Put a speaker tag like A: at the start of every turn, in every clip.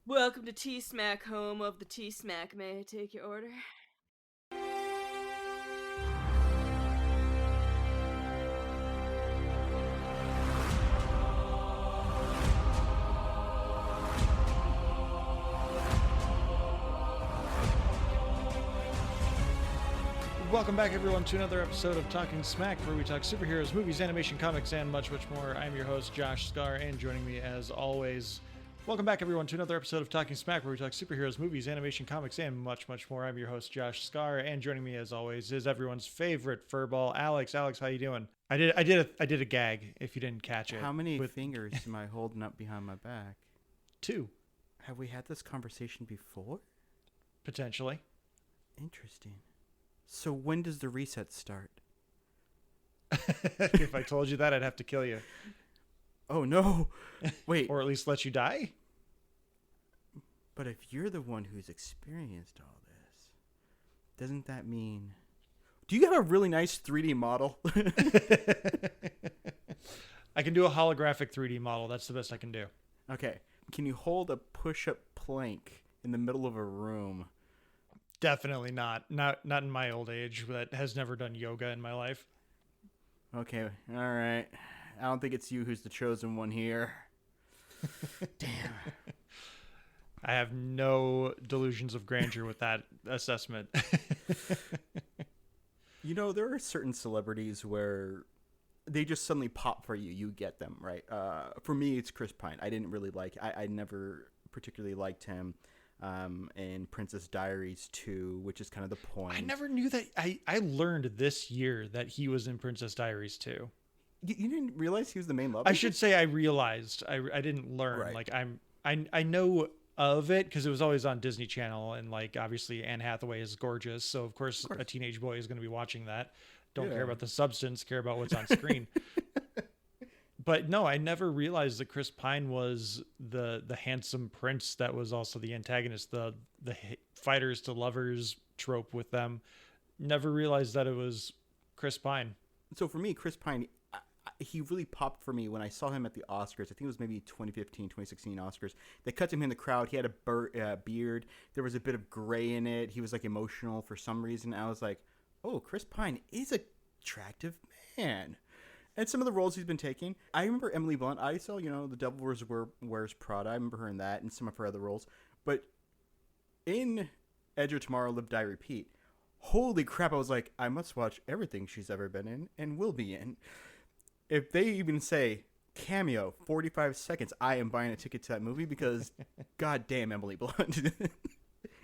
A: Welcome to T-Smack, home of the T-Smack. May I take your order?
B: Welcome back, everyone, to another episode of Talking Smack, where we talk superheroes, movies, animation, comics, and much, much more. I'm your host, Josh Scar, and joining me, as always, welcome back, everyone, to another episode of Talking Smack, where we talk superheroes, movies, animation, comics, and much, much more. I'm your host, Josh Scar, and joining me, as always, is everyone's favorite furball, Alex. Alex, how you doing? I did a gag. If you didn't catch it,
C: how many fingers am I holding up behind my back?
B: 2,
C: Have we had this conversation before?
B: potentially.
C: Interesting. So when does the reset start?
B: If I told you that, I'd have to kill you,
C: Oh no! Wait,
B: or at least let you die.
C: but if you're the one who's experienced all this, doesn't that mean... Do you have a really nice 3D model?
B: I can do a holographic 3D model. That's the best I can do.
C: Okay. Can you hold a push-up plank in the middle of a room?
B: Definitely not. Not in my old age. That has never done yoga in my life.
C: Okay, all right. I don't think it's you who's the chosen one here. Damn.
B: I have no delusions of grandeur with that assessment.
C: You know, there are certain celebrities where they just suddenly pop for you. You get them, right? For me, it's Chris Pine. I didn't really like... I never particularly liked him in Princess Diaries 2, which is kind of the point.
B: I never knew that. I learned this year that he was in Princess Diaries 2.
C: You didn't realize he was the main love
B: I
C: interest?
B: should say I realized. I didn't learn.
C: Right.
B: Like I know of it because it was always on Disney Channel, and like obviously Anne Hathaway is gorgeous, so of course a teenage boy is going to be watching that. Don't care about the substance, care about what's on screen. But no, I never realized that Chris Pine was the handsome prince that was also the antagonist, the fighters to lovers trope with them. Never realized that it was Chris Pine.
C: So for me, Chris Pine, he really popped for me when I saw him at the Oscars. I think it was maybe 2015, 2016 Oscars. They cut him in the crowd. He had a beard. There was a bit of gray in it. He was like emotional for some reason. I was like, oh, Chris Pine is an attractive man. And some of the roles he's been taking. I remember Emily Blunt. I saw, The Devil Wears Prada. I remember her in that and some of her other roles. But in Edge of Tomorrow, Live.Die.Repeat, holy crap, I was like, I must watch everything she's ever been in and will be in. If they even say cameo, 45 seconds, I am buying a ticket to that movie because goddamn Emily Blunt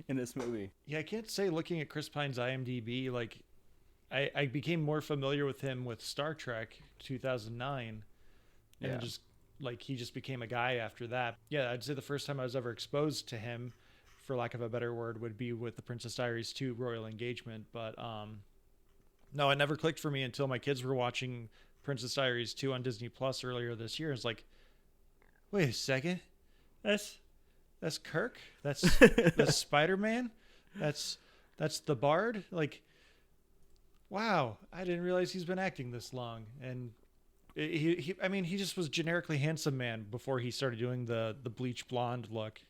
C: in this movie.
B: Yeah, I can't say looking at Chris Pine's IMDb, like I became more familiar with him with Star Trek 2009, and just like he just became a guy after that. Yeah, I'd say the first time I was ever exposed to him, for lack of a better word, would be with the Princess Diaries 2 Royal Engagement. But no, it never clicked for me until my kids were watching Princess Diaries 2 on Disney Plus earlier this year. It's like, wait a second, that's Kirk, that's Spider-Man, that's the Bard. Like, wow, I didn't realize he's been acting this long. And he just was generically handsome man before he started doing the bleach blonde look.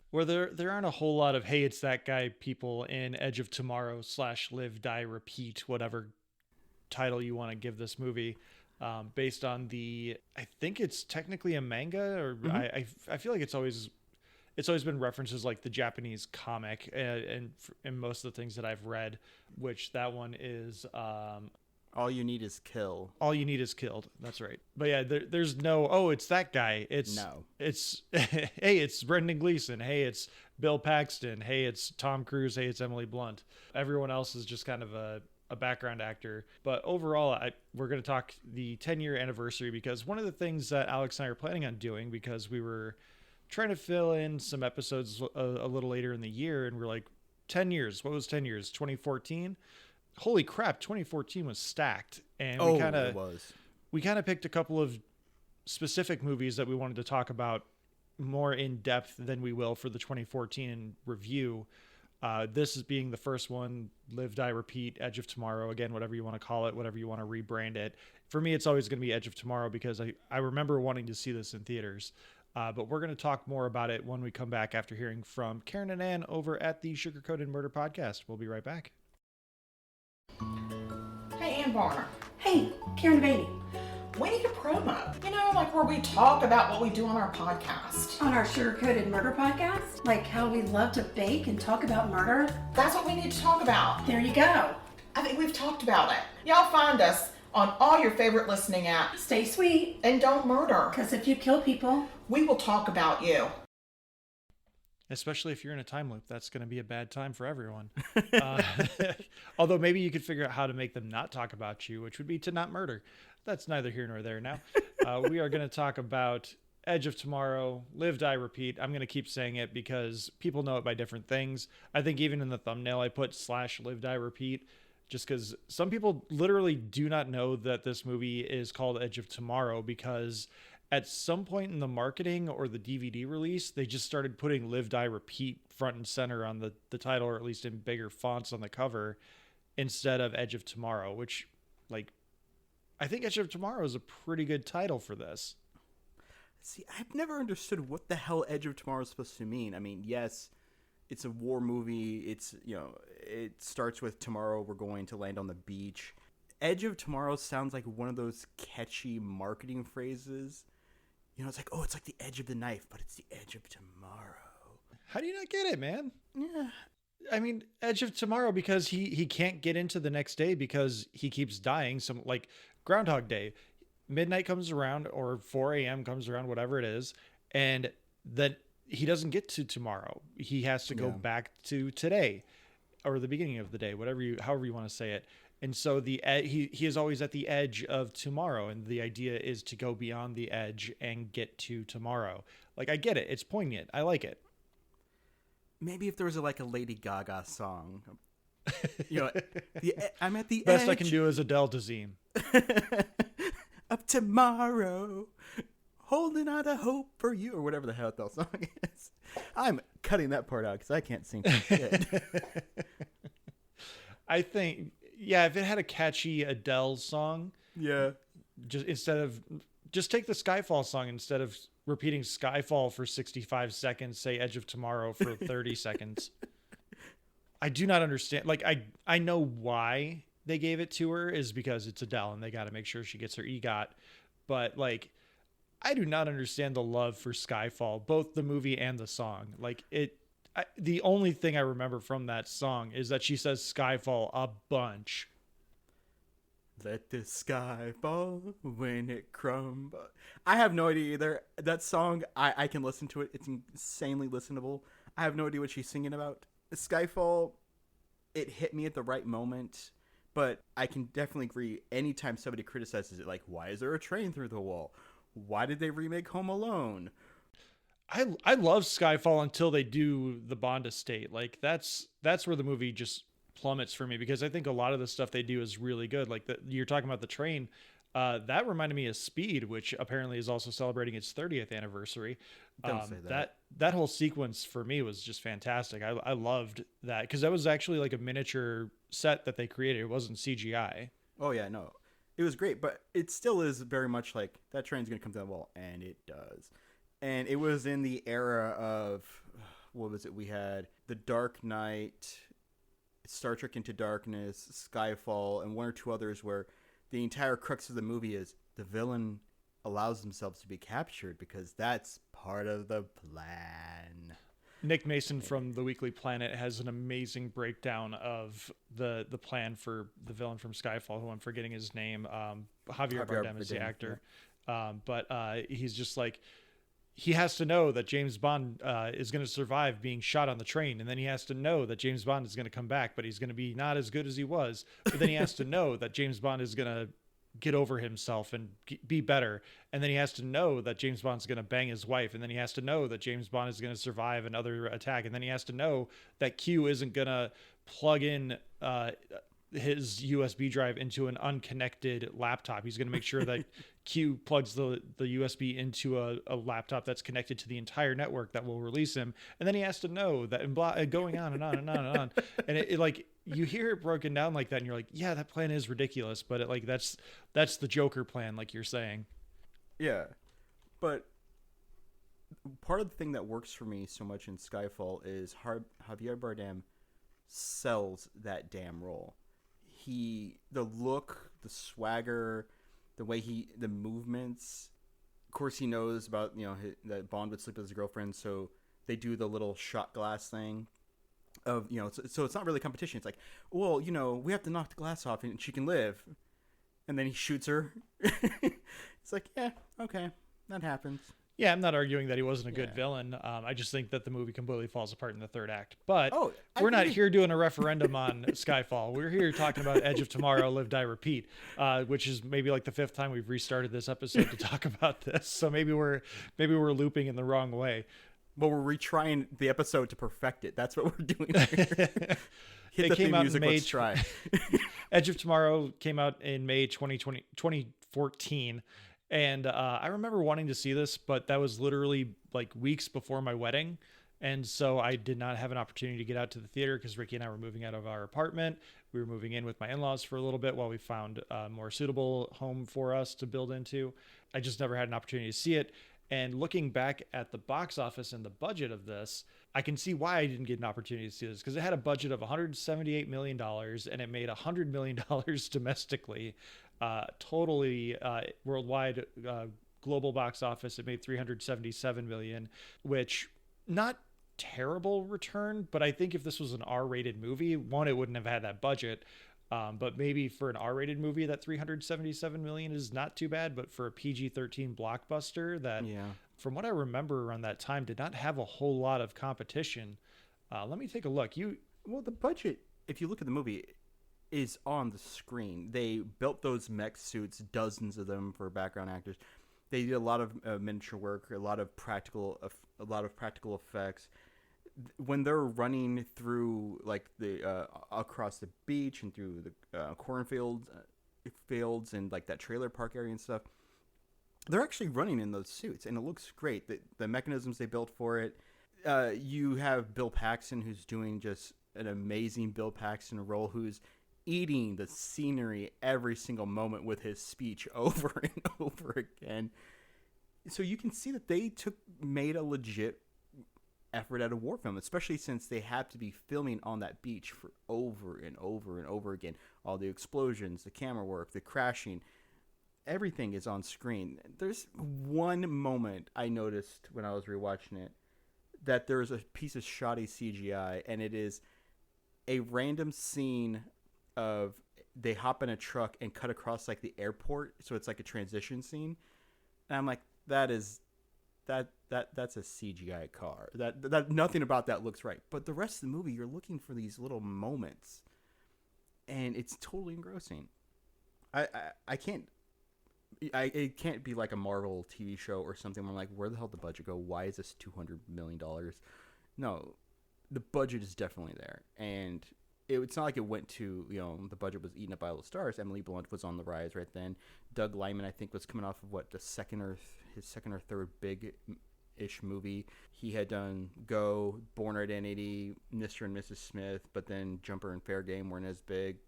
B: Where there aren't a whole lot of, hey, it's that guy people in Edge of Tomorrow / Live.Die.Repeat, whatever title you want to give this movie, based on I think it's technically a manga, or I feel like it's always been references like the Japanese comic, and most of the things that I've read, which that one is
C: All You Need Is Kill.
B: All You Need Is Killed. That's right. But yeah, there's no, oh, it's that guy. It's hey, it's Brendan Gleeson. Hey, it's Bill Paxton. Hey, it's Tom Cruise. Hey, it's Emily Blunt. Everyone else is just kind of a background actor. But overall, we're going to talk the 10-year anniversary, because one of the things that Alex and I are planning on doing, because we were trying to fill in some episodes a little later in the year, and we're like, 10 years. What was 10 years? 2014? Holy crap, 2014 was stacked. And we kind of picked a couple of specific movies that we wanted to talk about more in depth than we will for the 2014 review. This is being the first one, Live, Die, Repeat, Edge of Tomorrow, again, whatever you want to call it, whatever you want to rebrand it. For me, it's always going to be Edge of Tomorrow, because I remember wanting to see this in theaters. But we're going to talk more about it when we come back after hearing from Karen and Ann over at the Sugar Coated Murder podcast. We'll be right back.
D: Hey, Ann Varner.
E: Hey, Karen Beatty.
D: We need a promo. You know, like where we talk about what we do on our podcast.
E: On our Sugar Coated Murder podcast? Like how we love to bake and talk about murder?
D: That's what we need to talk about.
E: There you go.
D: I think we've talked about it. Y'all find us on all your favorite listening apps.
E: Stay sweet.
D: And don't murder.
E: Because if you kill people,
D: we will talk about you.
B: Especially if you're in a time loop, that's going to be a bad time for everyone. Although maybe you could figure out how to make them not talk about you, which would be to not murder. That's neither here nor there now. We are going to talk about Edge of Tomorrow, Live, Die, Repeat. I'm going to keep saying it because people know it by different things. I think even in the thumbnail I put /Live, Die, Repeat, just because some people literally do not know that this movie is called Edge of Tomorrow, because at some point in the marketing or the DVD release, they just started putting Live, Die, Repeat front and center on the title, or at least in bigger fonts on the cover, instead of Edge of Tomorrow, which, like, I think Edge of Tomorrow is a pretty good title for this.
C: See, I've never understood what the hell Edge of Tomorrow is supposed to mean. I mean, yes, it's a war movie. It's, you know, it starts with tomorrow we're going to land on the beach. Edge of Tomorrow sounds like one of those catchy marketing phrases. You know, it's like, oh, it's like the edge of the knife, but it's the edge of tomorrow.
B: How do you not get it, man?
C: Yeah.
B: I mean, Edge of Tomorrow, because he can't get into the next day because he keeps dying. Some, like Groundhog Day, midnight comes around or 4 a.m. comes around, whatever it is, and then he doesn't get to tomorrow. He has to go back to today, or the beginning of the day, however you want to say it. And so he is always at the edge of tomorrow, and the idea is to go beyond the edge and get to tomorrow. Like, I get it. It's poignant. I like it.
C: Maybe if there was a Lady Gaga song. You know, I'm at the
B: Best
C: edge.
B: I can do is Adele Dazeem.
C: Of tomorrow, holding out a hope for you, or whatever the hell that song is. I'm cutting that part out because I can't sing for shit.
B: I think, yeah, if it had a catchy Adele song,
C: yeah,
B: just take the Skyfall song instead of repeating Skyfall for 65 seconds, say Edge of Tomorrow for 30 seconds. I do not understand. Like, I know why they gave it to her is because it's Adele and they got to make sure she gets her EGOT. But, like, I do not understand the love for Skyfall, both the movie and the song. Like, the only thing I remember from that song is that she says Skyfall a bunch.
C: Let the sky fall when it crumbles. I have no idea either. That song, I can listen to it. It's insanely listenable. I have no idea what she's singing about. Skyfall, it hit me at the right moment, but I can definitely agree. Anytime somebody criticizes it, like, why is there a train through the wall? Why did they remake Home Alone?
B: I love Skyfall until they do the Bond estate. Like, that's where the movie just plummets for me, because I think a lot of the stuff they do is really good. Like, you're talking about the train, that reminded me of Speed, which apparently is also celebrating its 30th anniversary.
C: Don't say that.
B: That whole sequence for me was just fantastic. I loved that, because that was actually like a miniature set that they created. It wasn't CGI.
C: Oh yeah, no, it was great, but it still is very much like that train's gonna come down the wall, and it does. And it was in the era of, what was it? We had The Dark Knight, Star Trek Into Darkness, Skyfall, and one or two others where the entire crux of the movie is the villain allows themselves to be captured because that's part of the plan.
B: Nick Mason from The Weekly Planet has an amazing breakdown of the plan for the villain from Skyfall, who I'm forgetting his name. Javier Bardem is the actor. Yeah. But he's just like, he has to know that James Bond is going to survive being shot on the train. And then he has to know that James Bond is going to come back, but he's going to be not as good as he was. But then he has to know that James Bond is going to get over himself and be better. And then he has to know that James Bond's going to bang his wife. And then he has to know that James Bond is going to survive another attack. And then he has to know that Q isn't going to plug in his USB drive into an unconnected laptop. He's going to make sure that Q plugs the USB into a laptop that's connected to the entire network that will release him. And then he has to know that, and going on and on and on and on. And it like, you hear it broken down like that and you're like, yeah, that plan is ridiculous, but that's the Joker plan, like you're saying.
C: Yeah. But part of the thing that works for me so much in Skyfall is Javier Bardem sells that damn role. The look, the swagger, the way the movements. Of course, he knows about, that Bond would sleep with his girlfriend, so they do the little shot glass thing of, so it's not really competition. It's like, well, we have to knock the glass off and she can live. And then he shoots her. It's like, yeah, okay, that happens.
B: Yeah, I'm not arguing that he wasn't a good villain. I just think that the movie completely falls apart in the third act. But we're not here doing a referendum on Skyfall. We're here talking about Edge of Tomorrow, Live.Die.Repeat, which is maybe like the 5th time we've restarted this episode to talk about this. So maybe we're looping in the wrong way.
C: Well, we're retrying the episode to perfect it. That's what we're doing here. Hit the theme music, let's try.
B: Edge of Tomorrow came out in May 2014. And I remember wanting to see this, but that was literally like weeks before my wedding. And so I did not have an opportunity to get out to the theater because Ricky and I were moving out of our apartment. We were moving in with my in-laws for a little bit while we found a more suitable home for us to build into. I just never had an opportunity to see it. And looking back at the box office and the budget of this, I can see why I didn't get an opportunity to see this, because it had a budget of $178 million and it made $100 million domestically. Totally worldwide global box office, it made $377 million, which not terrible return, but I think if this was an R-rated movie, one, it wouldn't have had that budget. But maybe for an R-rated movie, that $377 million is not too bad. But for a PG-13 blockbuster that, from what I remember around that time, did not have a whole lot of competition. Let me take a look.
C: Well, the budget, if you look at the movie, is on the screen. They built those mech suits, dozens of them for background actors. They did a lot of miniature work, a lot of practical effects. When they're running through like the across the beach and through the cornfields, fields and like that trailer park area and stuff, they're actually running in those suits, and it looks great. The mechanisms they built for it. You have Bill Paxton, who's doing just an amazing Bill Paxton role, who's eating the scenery every single moment with his speech over and over again. So you can see that they made a legit effort at a war film, especially since they have to be filming on that beach for over and over and over again. All the explosions, the camera work, the crashing, everything is on screen. There's one moment I noticed when I was rewatching it, that there's a piece of shoddy CGI, and it is a random scene of they hop in a truck and cut across like the airport, so it's like a transition scene, and I'm like, that's a CGI car. That nothing about that looks right. But the rest of the movie, you're looking for these little moments, and it's totally engrossing. It can't be like a Marvel TV show or something where I'm like, where the hell did the budget go? Why is this $200 million? No, the budget is definitely there, and it's not like it went to, the budget was eaten up by all the stars. Emily Blunt was on the rise right then. Doug Liman, I think, was coming off of his second or third big-ish movie. He had done Go, Born Identity, Mr. and Mrs. Smith, but then Jumper and Fair Game weren't as big.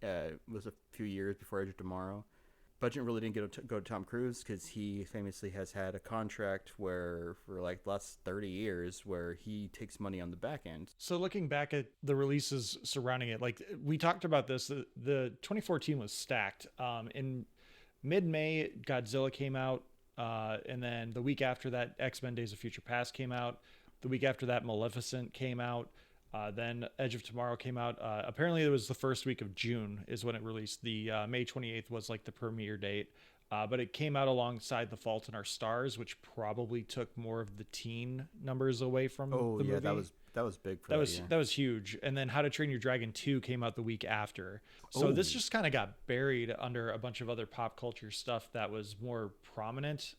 C: It was a few years before Edge of Tomorrow. Budget really didn't go to Tom Cruise because he famously has had a contract where for like the last 30 years where he takes money on the back end.
B: So looking back at the releases surrounding it, like we talked about this, the 2014 was stacked. In mid-May, Godzilla came out, and then the week after that, X-Men Days of Future Past came out. The week after that, Maleficent came out. Then Edge of Tomorrow came out. Apparently it was the first week of June is when it released. The May 28th was like the premiere date. But it came out alongside The Fault in Our Stars, which probably took more of the teen numbers away from the movie.
C: That was big for
B: that was huge. And then How to Train Your Dragon 2 came out the week after. So this just kind of got buried under a bunch of other pop culture stuff that was more prominent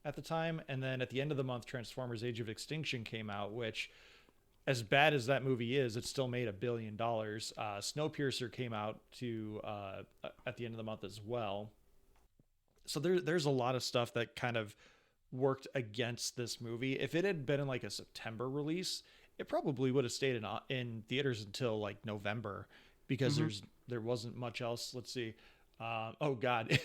B: at the time. And then at the end of the month, Transformers Age of Extinction came out, which, as bad as that movie is, it still made $1 billion. Snowpiercer came out at the end of the month as well. So there's a lot of stuff that kind of worked against this movie. If it had been in like a September release, it probably would have stayed in theaters until like November, because there wasn't much else. Let's see. Oh God.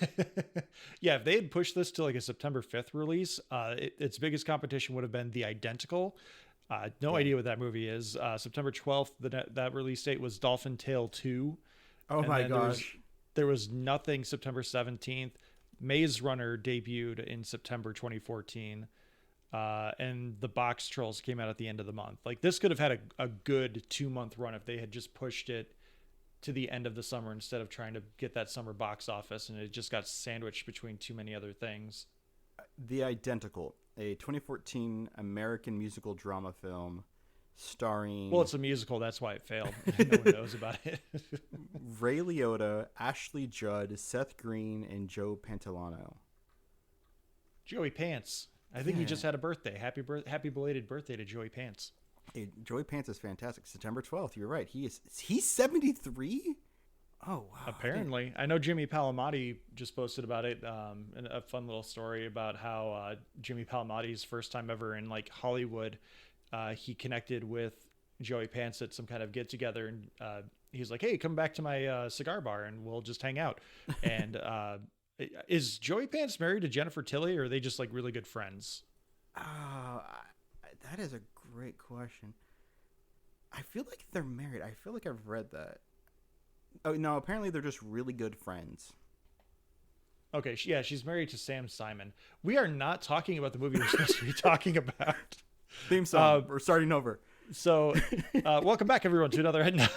B: Yeah, if they had pushed this to like a September 5th release, its biggest competition would have been The Identical. No idea what that movie is. September 12th, that release date was Dolphin Tale 2.
C: Oh
B: And
C: my
B: then
C: gosh.
B: there was nothing September 17th. Maze Runner debuted in September 2014. And the Box Trolls came out at the end of the month. Like this could have had a good 2-month run if they had just pushed it to the end of the summer instead of trying to get that summer box office, and it just got sandwiched between too many other things.
C: The Identical, a 2014 American musical drama film starring
B: Well, it's a musical, that's why it failed. No one knows about it.
C: Ray Liotta, Ashley Judd, Seth Green, and Joe Pantoliano.
B: Joey Pants. I think he
C: Yeah.
B: just had a birthday. Happy belated birthday to Joey Pants.
C: Hey, Joey Pants is fantastic. September 12th, you're right. He's 73? Oh, wow.
B: Apparently. I know Jimmy Palmiotti just posted about it. And a fun little story about how Jimmy Palmiotti's first time ever in like Hollywood, he connected with Joey Pants at some kind of get together, and he's like, "Hey, come back to my cigar bar and we'll just hang out." And is Joey Pants married to Jennifer Tilly, or are they just like really good friends?
C: That is a great question. I feel like they're married. I feel like I've read that. Oh, no, apparently they're just really good friends.
B: Okay, yeah, she's married to Sam Simon. We are not talking about the movie we're supposed to be talking about.
C: Theme song. We're starting over.
B: So, welcome back, everyone, to another Head.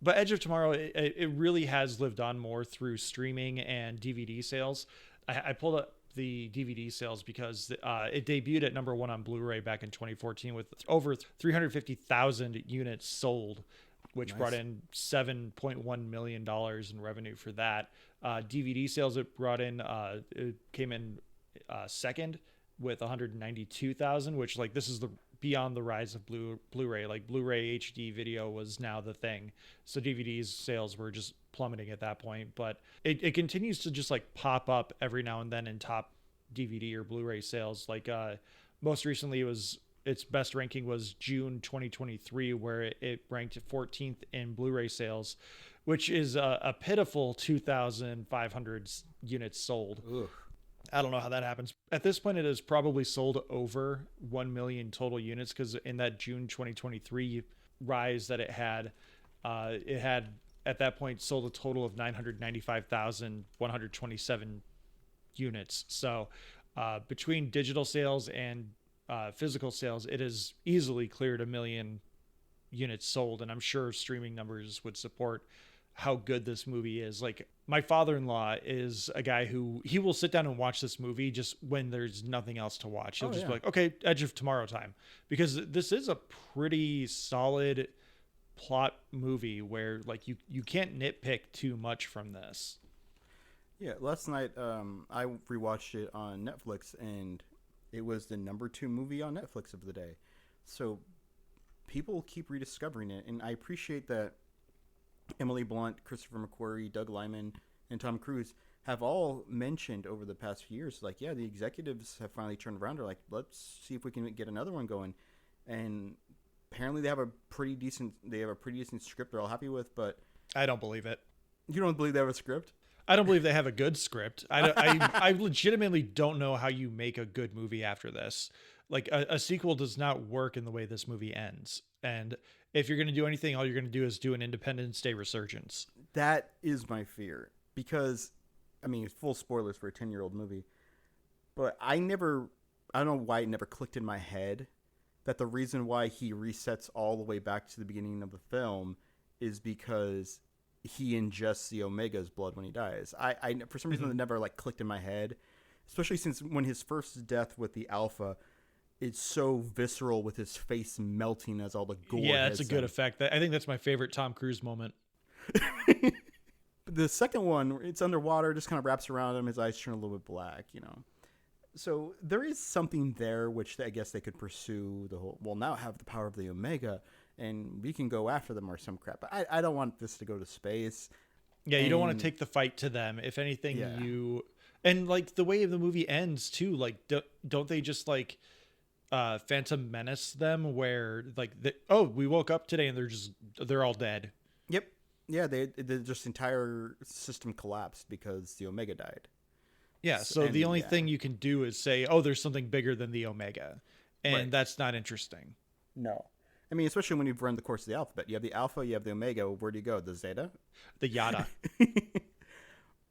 B: But Edge of Tomorrow, it really has lived on more through streaming and DVD sales. I pulled up the DVD sales because it debuted at number 1 on Blu-ray back in 2014 with over 350,000 units sold, which brought in $7.1 million in revenue for that. DVD sales it brought in, it came in second with 192,000, which like this is the beyond the rise of Blu-ray. Like Blu-ray HD video was now the thing, so DVDs sales were just plummeting at that point. But it continues to just like pop up every now and then in top DVD or Blu-ray sales. Like most recently, its best ranking was June 2023, where it ranked 14th in Blu-ray sales, which is a pitiful 2,500 units sold.
C: Ugh.
B: I don't know how that happens. At this point, it has probably sold over 1 million total units, because in that June 2023 rise that it had at that point sold a total of 995,127 units. So between digital sales and physical sales, it has easily cleared 1 million units sold, and I'm sure streaming numbers would support how good this movie is. Like, my father-in-law is a guy who he will sit down and watch this movie just when there's nothing else to watch. He'll be like, okay, Edge of Tomorrow time, because this is a pretty solid plot movie where like you can't nitpick too much from this.
C: Yeah, last night I rewatched it on Netflix, and it was the number 2 movie on Netflix of the day. So people keep rediscovering it, and I appreciate that Emily Blunt, Christopher McQuarrie, Doug Liman, and Tom Cruise have all mentioned over the past few years, like, yeah, the executives have finally turned around. They're like, let's see if we can get another one going. And apparently they have a pretty decent script they're all happy with, but
B: I don't believe it.
C: You don't believe they have a script?
B: I don't believe they have a good script. I legitimately don't know how you make a good movie after this. Like, a sequel does not work in the way this movie ends. And if you're going to do anything, all you're going to do is do an Independence Day resurgence.
C: That is my fear, because, I mean, full spoilers for a 10-year-old movie, but I don't know why it never clicked in my head that the reason why he resets all the way back to the beginning of the film is because he ingests the Omega's blood when he dies. I for some reason, it never like clicked in my head, especially since when his first death with the Alpha, it's so visceral with his face melting as all the gore.
B: Yeah, that's a good effect. I think that's my favorite Tom Cruise moment.
C: The second one, it's underwater, just kind of wraps around him. His eyes turn a little bit black, you know. So there is something there, which I guess they could pursue the whole, well, now have the power of the Omega, and we can go after them or some crap. But I don't want this to go to space.
B: Yeah, you don't want to take the fight to them. If anything, and like the way the movie ends too, like don't they just like Phantom Menace them, where like we woke up today and they're all dead.
C: Yep. Yeah, the just entire system collapsed because the Omega died.
B: Yeah, so the only thing you can do is say, oh, there's something bigger than the Omega. And that's not interesting.
C: No. I mean, especially when you've run the course of the alphabet. You have the Alpha, you have the Omega. Where do you go? The Zeta?
B: The Yada.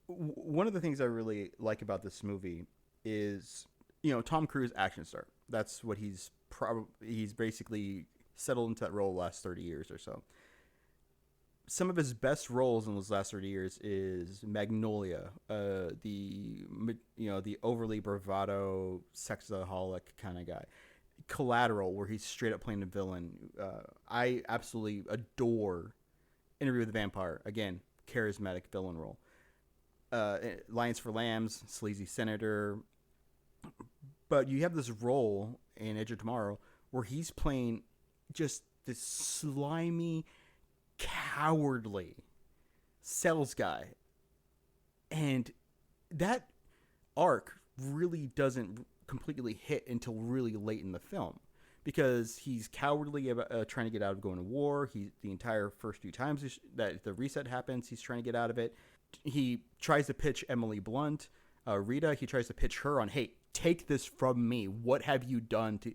C: One of the things I really like about this movie is, Tom Cruise, action star. That's what he's basically settled into that role the last 30 years or so. Some of his best roles in those last 30 years is Magnolia, the overly bravado, sexaholic kind of guy. Collateral, where he's straight up playing the villain. I absolutely adore Interview with the Vampire. Again, charismatic villain role. Lions for Lambs, sleazy senator. But you have this role in Edge of Tomorrow where he's playing just this slimy, cowardly sales guy. And that arc really doesn't completely hit until really late in the film, because he's cowardly about trying to get out of going to war. The entire first few times that the reset happens, he's trying to get out of it. He tries to pitch Emily Blunt, Rita. He tries to pitch her on, hey, take this from me. What have you done to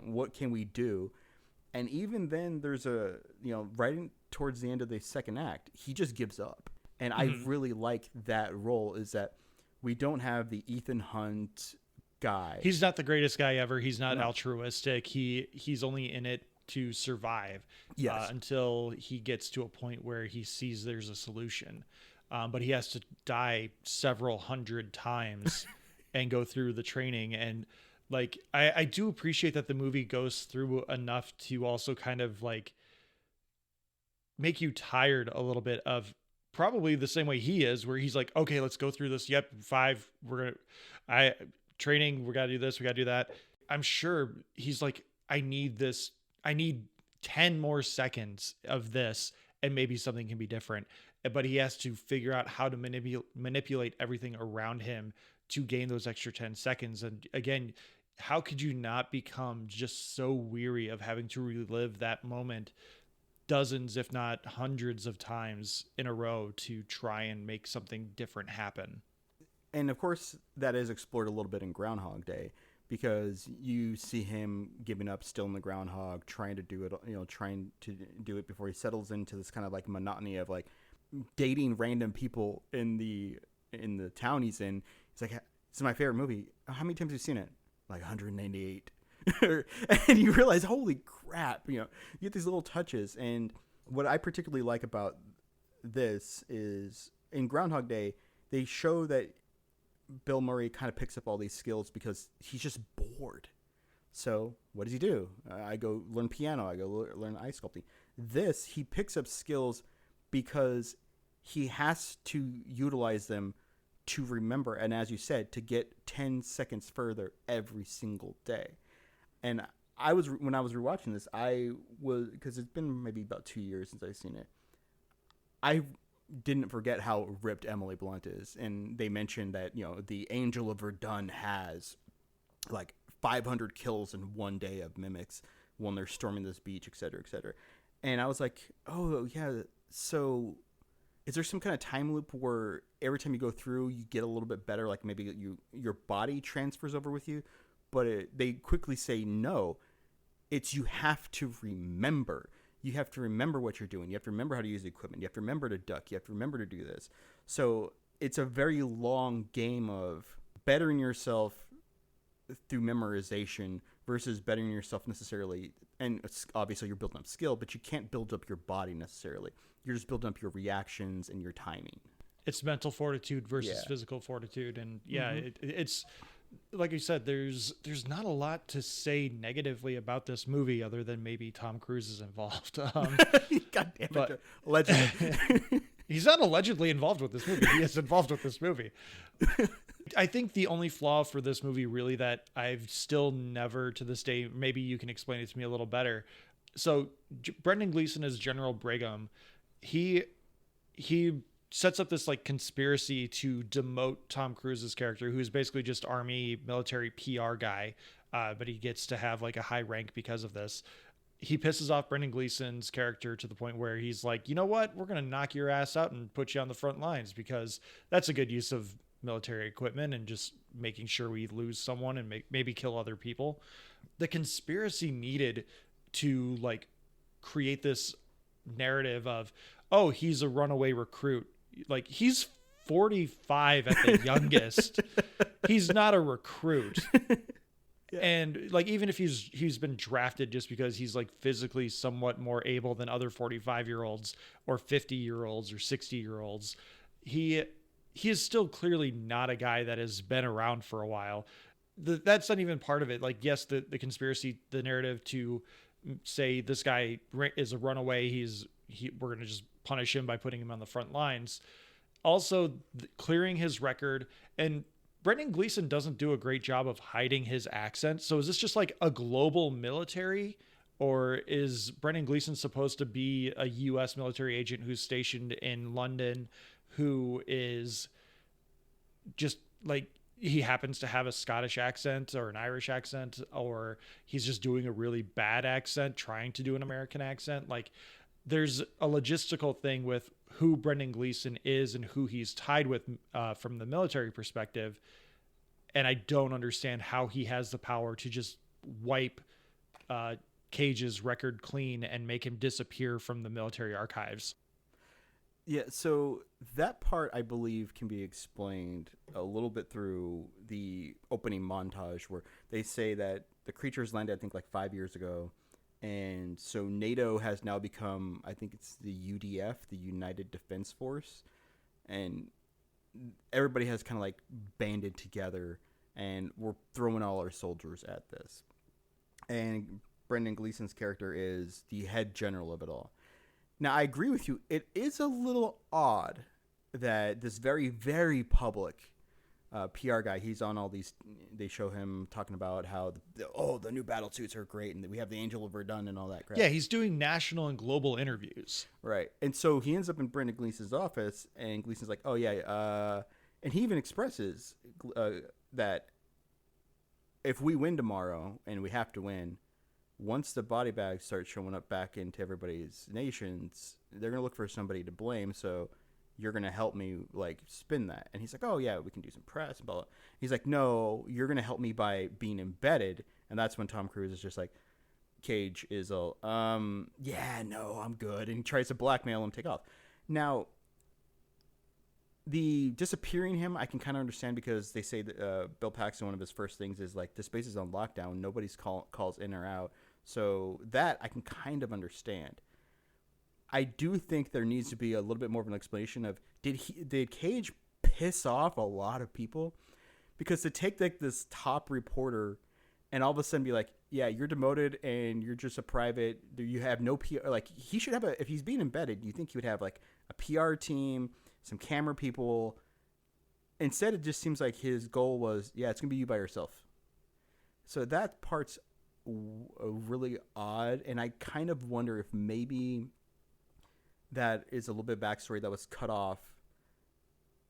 C: what can we do? And even then, there's right towards the end of the second act, he just gives up. And I really like that role, is that we don't have the Ethan Hunt guy.
B: He's not the greatest guy ever. He's not altruistic. He's only in it to survive until he gets to a point where he sees there's a solution. But he has to die several hundred times and go through the training. And like, I do appreciate that the movie goes through enough to also kind of like make you tired a little bit of probably the same way he is, where he's like, okay, let's go through this. Yep. 5. Training. We got to do this. We got to do that. I'm sure he's like, I need this. I need 10 more seconds of this, and maybe something can be different. But he has to figure out how to manipulate everything around him to gain those extra 10 seconds. And again, how could you not become just so weary of having to relive that moment dozens, if not hundreds of times in a row to try and make something different happen?
C: And of course, that is explored a little bit in Groundhog Day, because you see him giving up still in the groundhog, trying to do it before he settles into this kind of like monotony of like dating random people in the town he's in. He's like, it's my favorite movie. How many times have you seen it? Like 198. And you realize, holy crap, you get these little touches. And what I particularly like about this is in Groundhog Day, they show that Bill Murray kind of picks up all these skills because he's just bored. So what does he do? I go learn piano. I go learn ice sculpting. This, he picks up skills because he has to utilize them to remember. And as you said, to get 10 seconds further every single day. And when I was rewatching this, because it's been maybe about 2 years since I've seen it, I didn't forget how ripped Emily Blunt is. And they mentioned that, the Angel of Verdun has like 500 kills in one day of mimics when they're storming this beach, et cetera, et cetera. And I was like, oh yeah. So is there some kind of time loop where every time you go through, you get a little bit better? Like maybe your body transfers over with you, but they quickly say, no, you have to remember. You have to remember what you're doing. You have to remember how to use the equipment. You have to remember to duck. You have to remember to do this. So it's a very long game of bettering yourself through memorization versus bettering yourself necessarily. And obviously you're building up skill, but you can't build up your body necessarily. You're just building up your reactions and your timing.
B: It's mental fortitude versus physical fortitude. And it's like you said, there's not a lot to say negatively about this movie other than maybe Tom Cruise is involved.
C: God damn it. Allegedly.
B: He's not allegedly involved with this movie. He is involved with this movie. I think the only flaw for this movie really that I've still never to this day, maybe you can explain it to me a little better. So Brendan Gleeson is General Brigham. He sets up this like conspiracy to demote Tom Cruise's character, who's basically just army military PR guy. But he gets to have like a high rank because of this. he pisses off Brendan Gleeson's character to the point where he's like, you know what, we're going to knock your ass out and put you on the front lines because that's a good use of military equipment and just making sure we lose someone and maybe kill other people. The conspiracy needed to like create this narrative of, oh, he's a runaway recruit. Like, he's 45 at the youngest. He's not a recruit. Yeah. And like, even if he's been drafted just because he's like physically somewhat more able than other 45-year-olds or 50-year-olds or 60-year-olds, he is still clearly not a guy that has been around for a while. That's not even part of it. Like, yes, the conspiracy, the narrative to say this guy is a runaway, we're going to just punish him by putting him on the front lines. Also, clearing his record, and Brendan Gleeson doesn't do a great job of hiding his accent. So is this just like a global military, or is Brendan Gleeson supposed to be a U.S. military agent who's stationed in London, who is just like, he happens to have a Scottish accent or an Irish accent, or he's just doing a really bad accent, trying to do an American accent? Like, there's a logistical thing with who Brendan Gleeson is and who he's tied with from the military perspective. And I don't understand how he has the power to just wipe Cage's record clean and make him disappear from the military archives.
C: Yeah, so that part, I believe, can be explained a little bit through the opening montage where they say that the creatures landed, I think, like 5 years ago. And so NATO has now become, I think it's the UDF, the United Defense Force. And everybody has kind of like banded together, and we're throwing all our soldiers at this. And Brendan Gleeson's character is the head general of it all. Now, I agree with you. It is a little odd that this very, very public PR guy, he's on all these, they show him talking about how, the new battle suits are great, and we have the Angel of Verdun and all that crap.
B: Yeah, he's doing national and global interviews.
C: Right. And so he ends up in Brendan Gleeson's office, and Gleeson's like, oh, yeah. And he even expresses that if we win tomorrow, and we have to win, once the body bags start showing up back into everybody's nations, they're going to look for somebody to blame. So you're going to help me like spin that. And he's like, oh yeah, we can do some press and blah, blah. He's like, no, you're going to help me by being embedded. And that's when Tom Cruise is just like, Cage is all, yeah, no, I'm good. And he tries to blackmail him, take off. Now, the disappearing him, I can kind of understand, because they say that Bill Paxton, one of his first things is like, this base is on lockdown. Nobody's calls in or out. So that I can kind of understand. I do think there needs to be a little bit more of an explanation of, did Cage piss off a lot of people? Because to take like this top reporter and all of a sudden be like, yeah, you're demoted and you're just a private, you have no PR, like he should have if he's being embedded, you think he would have like a PR team, some camera people. Instead, it just seems like his goal was, yeah, it's gonna be you by yourself. So that part's really odd, and I kind of wonder if maybe that is a little bit of backstory that was cut off,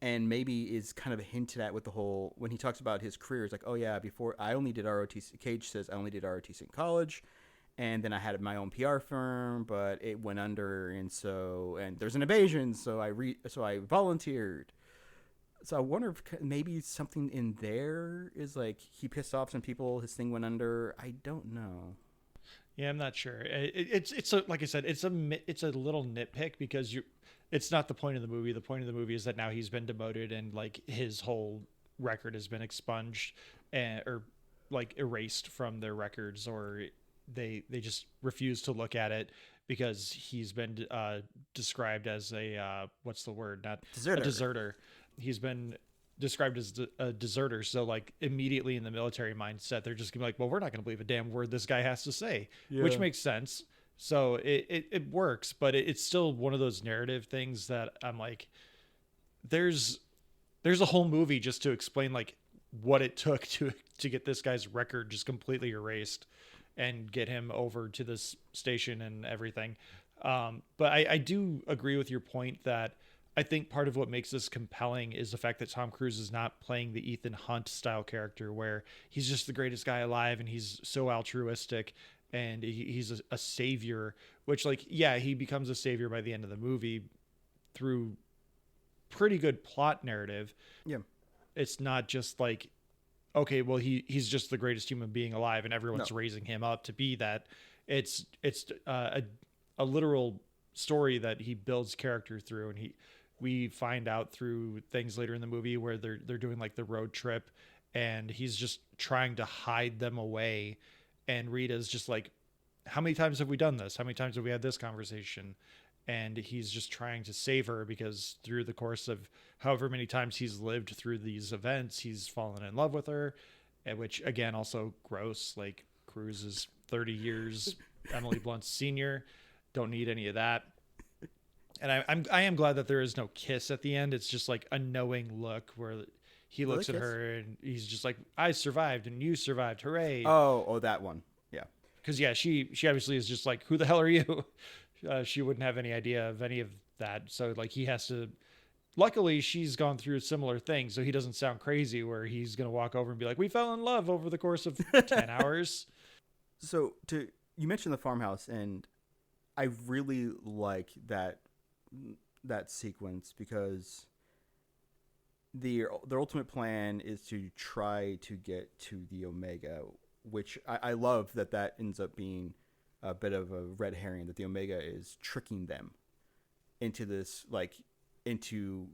C: and maybe is kind of hinted at with the whole, when he talks about his career, it's like, oh yeah, before I only did ROTC, Cage says I only did ROTC in college, and then I had my own PR firm, but it went under, and there's an invasion, so I volunteered. So I wonder if maybe something in there is like he pissed off some people, his thing went under. I don't know.
B: Yeah, I'm not sure. It's like I said, it's a little nitpick, because it's not the point of the movie. The point of the movie is that now he's been demoted and like his whole record has been expunged or like erased from their records, or they just refuse to look at it because he's been described as a what's the word? Not
C: deserter.
B: A deserter. He's been described as a deserter. So like immediately in the military mindset, they're just gonna be like, well, we're not gonna believe a damn word this guy has to say, which makes sense. So it works, but it's still one of those narrative things that I'm like, there's a whole movie just to explain like what it took to get this guy's record just completely erased and get him over to this station and everything. But I do agree with your point that I think part of what makes this compelling is the fact that Tom Cruise is not playing the Ethan Hunt style character where he's just the greatest guy alive and he's so altruistic. and he's a savior, which like, yeah, he becomes a savior by the end of the movie through pretty good plot narrative.
C: Yeah.
B: It's not just like, okay, well, he's just the greatest human being alive and everyone's raising him up to be that. It's a literal story that he builds character through, and we find out through things later in the movie where they're doing like the road trip, and he's just trying to hide them away, and Rita's just like, how many times have we done this? How many times have we had this conversation? And he's just trying to save her because through the course of however many times he's lived through these events, he's fallen in love with her, which again, also gross. Like, Cruise is 30 years Emily Blunt's senior. Don't need any of that. And I am glad that there is no kiss at the end. It's just like a knowing look where he looks at her and he's just like, I survived and you survived. Hooray.
C: Oh, that one. Yeah.
B: Because yeah, she obviously is just like, who the hell are you? She wouldn't have any idea of any of that. So like, he has to, luckily she's gone through similar things, so he doesn't sound crazy where he's going to walk over and be like, we fell in love over the course of 10 hours.
C: So you mentioned the farmhouse, and I really like that sequence because their ultimate plan is to try to get to the Omega, which I love that ends up being a bit of a red herring, that the Omega is tricking them into this, like, into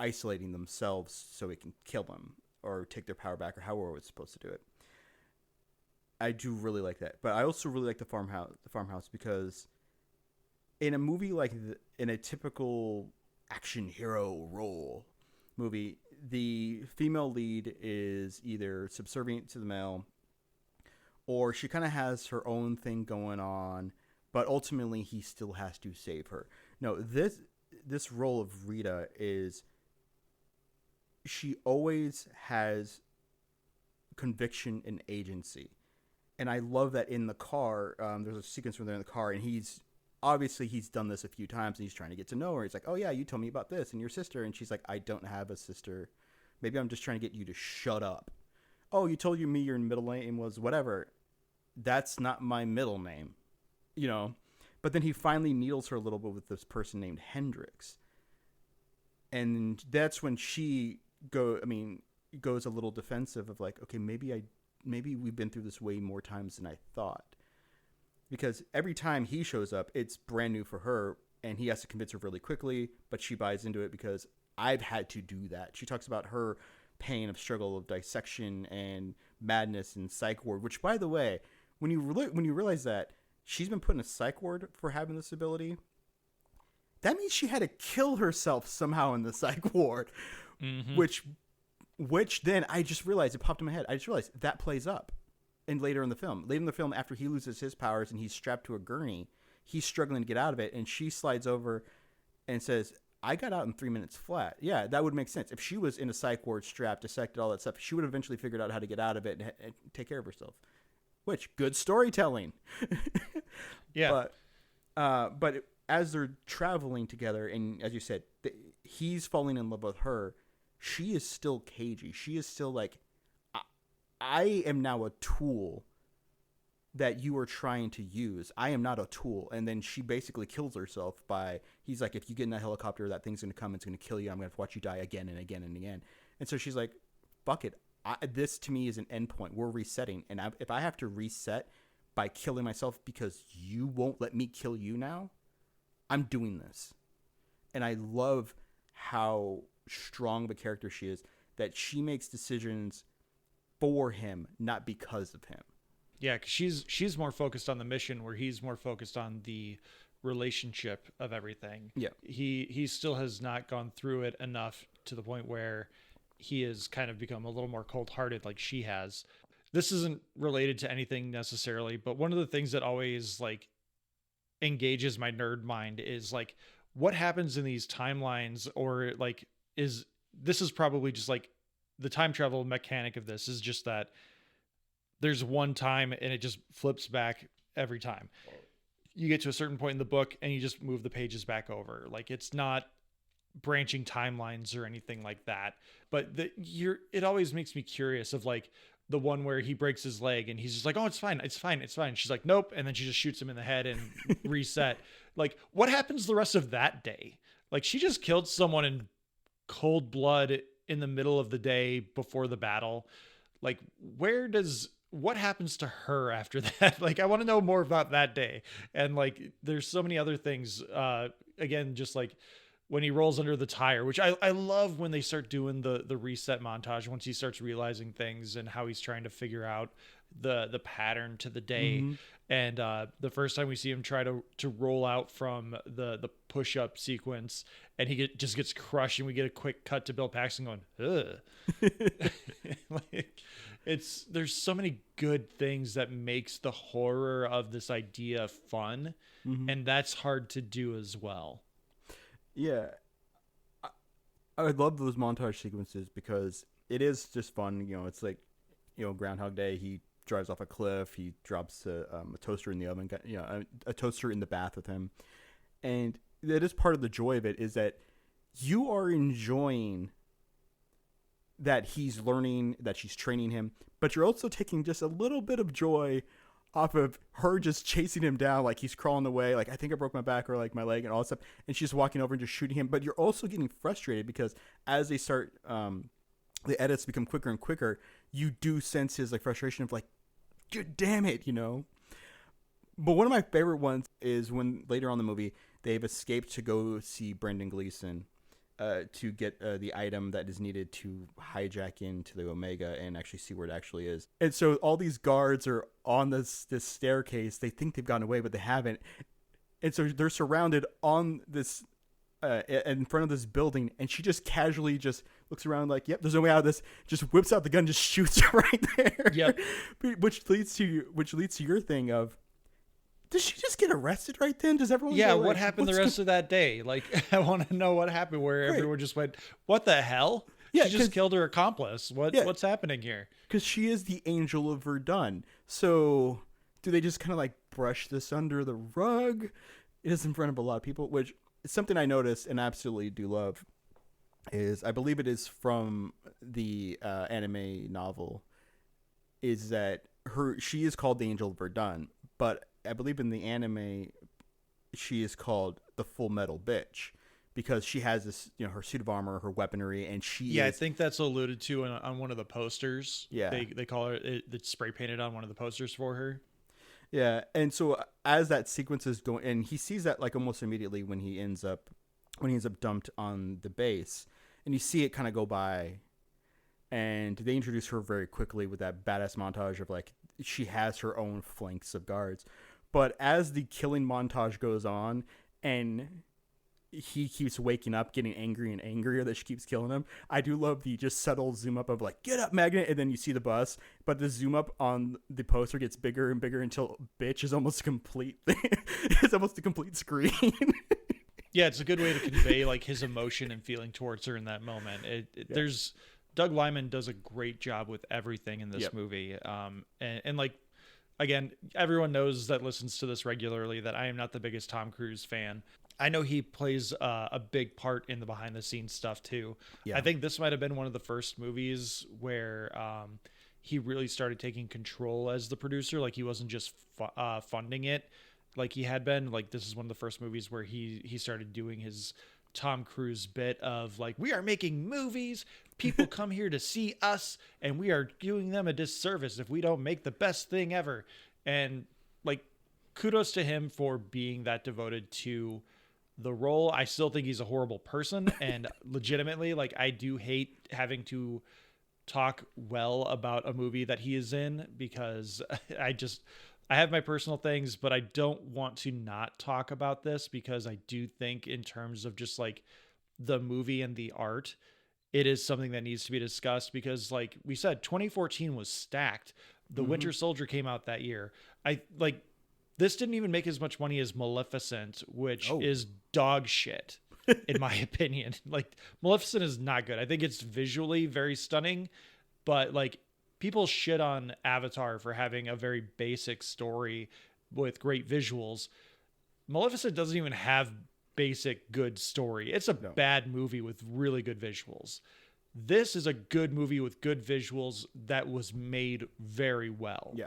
C: isolating themselves so it can kill them or take their power back, or however it's supposed to do it. I do really like that, but I also really like the farmhouse because in a movie like in a typical action hero role movie, the female lead is either subservient to the male, or she kind of has her own thing going on, but ultimately he still has to save her. No, this role of Rita is, she always has conviction and agency. And I love that in the car, there's a sequence where they're in the car, and he's done this a few times, and he's trying to get to know her. He's like, oh yeah, you told me about this and your sister. And she's like, I don't have a sister. Maybe I'm just trying to get you to shut up. Oh, you told me your middle name was whatever. That's not my middle name, you know? But then he finally needles her a little bit with this person named Hendrix. And that's when she goes a little defensive of like, okay, maybe we've been through this way more times than I thought. Because every time he shows up, it's brand new for her, and he has to convince her really quickly, but she buys into it because I've had to do that. She talks about her pain of struggle of dissection and madness and psych ward, which, by the way, when you realize that she's been put in a psych ward for having this ability, that means she had to kill herself somehow in the psych ward, which then I just realized, it popped in my head. I just realized that plays up. And later in the film, after he loses his powers and he's strapped to a gurney, he's struggling to get out of it, and she slides over and says, I got out in 3 minutes flat. Yeah, that would make sense. If she was in a psych ward, strapped, dissected, all that stuff, she would have eventually figured out how to get out of it and take care of herself. Which, good storytelling.
B: Yeah.
C: But as they're traveling together, and as you said, he's falling in love with her, she is still cagey. She is still like, I am now a tool that you are trying to use. I am not a tool. And then she basically kills herself he's like, if you get in that helicopter, that thing's going to come, it's going to kill you. I'm going to watch you die again and again and again. And so she's like, fuck it. This to me is an endpoint. We're resetting. And if I have to reset by killing myself because you won't let me kill you now, I'm doing this. And I love how strong of a character she is, that she makes decisions for him, not because of him.
B: Yeah, because she's more focused on the mission, where he's more focused on the relationship of everything.
C: Yeah,
B: he still has not gone through it enough to the point where he has kind of become a little more cold-hearted, like she has. This isn't related to anything necessarily, but one of the things that always like engages my nerd mind is like, what happens in these timelines, or like, this is probably just like the time travel mechanic of this is just that there's one time and it just flips back every time. You get to a certain point in the book and you just move the pages back over. Like, it's not branching timelines or anything like that. But it always makes me curious of like, the one where he breaks his leg and he's just like, oh, it's fine. It's fine. It's fine. She's like, nope. And then she just shoots him in the head and reset. Like, what happens the rest of that day? Like, she just killed someone in cold blood in the middle of the day before the battle. Like, what happens to her after that? Like, I want to know more about that day. And like, there's so many other things. Again, just like when he rolls under the tire, which I love when they start doing the reset montage, once he starts realizing things and how he's trying to figure out the pattern to the day.
C: Mm-hmm.
B: And the first time we see him try to roll out from the push-up sequence, and he just gets crushed, and we get a quick cut to Bill Paxton going, ugh. Like, there's so many good things that makes the horror of this idea fun, and that's hard to do as well.
C: Yeah. I love those montage sequences because it is just fun. You know, it's like, you know, Groundhog Day, he drives off a cliff, he drops a toaster in the oven, you know, a toaster in the bath with him. And that is part of the joy of it, is that you are enjoying that he's learning, that she's training him, but you're also taking just a little bit of joy off of her just chasing him down, like he's crawling away, like, I think I broke my back or like my leg and all that stuff, and she's walking over and just shooting him. But you're also getting frustrated because as they start, the edits become quicker and quicker, you do sense his like frustration of like, good damn it, you know. But one of my favorite ones is when later on in the movie they've escaped to go see Brendan Gleeson to get the item that is needed to hijack into the Omega and actually see where it actually is. And so all these guards are on this staircase. They think they've gotten away, but they haven't. And so they're surrounded on this in front of this building, and she just casually just looks around like, yep, there's no way out of this, just whips out the gun, just shoots her right there.
B: Yep.
C: which leads to your thing of, does she just get arrested right then? Does everyone
B: Yeah,
C: go, like,
B: what happened the rest of that day? Like, I want to know what happened where everyone just went, what the hell?
C: Yeah,
B: she just killed her accomplice. What's happening here? Because
C: she is the angel of Verdun. So do they just kind of like brush this under the rug? It is in front of a lot of people, which is something I noticed and absolutely do love. Is I believe it is from the anime novel, is that she is called the Angel of Verdun, but I believe in the anime she is called the Full Metal Bitch because she has this, you know, her suit of armor, her weaponry, and
B: I think that's alluded to on one of the posters.
C: Yeah,
B: they call her, it's spray painted on one of the posters for her.
C: Yeah, and so as that sequence is going, and he sees that like almost immediately when he ends up dumped on the base, and you see it kind of go by, and they introduce her very quickly with that badass montage of like she has her own flanks of guards. But as the killing montage goes on, and he keeps waking up, getting angry and angrier that she keeps killing him, I do love the just subtle zoom up of like, get up, Magnet, and then you see the bus, but the zoom up on the poster gets bigger and bigger until bitch is almost complete. It's almost a complete screen.
B: Yeah, it's a good way to convey like his emotion and feeling towards her in that moment. There's Doug Liman does a great job with everything in this movie. And like, again, everyone knows that listens to this regularly that I am not the biggest Tom Cruise fan. I know he plays a big part in the behind the scenes stuff too. Yeah. I think this might have been one of the first movies where he really started taking control as the producer. Like he wasn't just funding it like he had been. Like this is one of the first movies where he started doing his Tom Cruise bit of like, we are making movies, people come here to see us, and we are doing them a disservice if we don't make the best thing ever. And like, kudos to him for being that devoted to the role. I still think he's a horrible person, and legitimately, like, I do hate having to talk well about a movie that he is in, because I have my personal things, but I don't want to not talk about this, because I do think in terms of just like the movie and the art, it is something that needs to be discussed, because like we said, 2014 was stacked. The Winter Soldier came out that year. This didn't even make as much money as Maleficent, which is dog shit, in my opinion. Like, Maleficent is not good. I think it's visually very stunning, but like, people shit on Avatar for having a very basic story with great visuals. Maleficent doesn't even have basic good story. It's a bad movie with really good visuals. This is a good movie with good visuals that was made very well.
C: Yeah.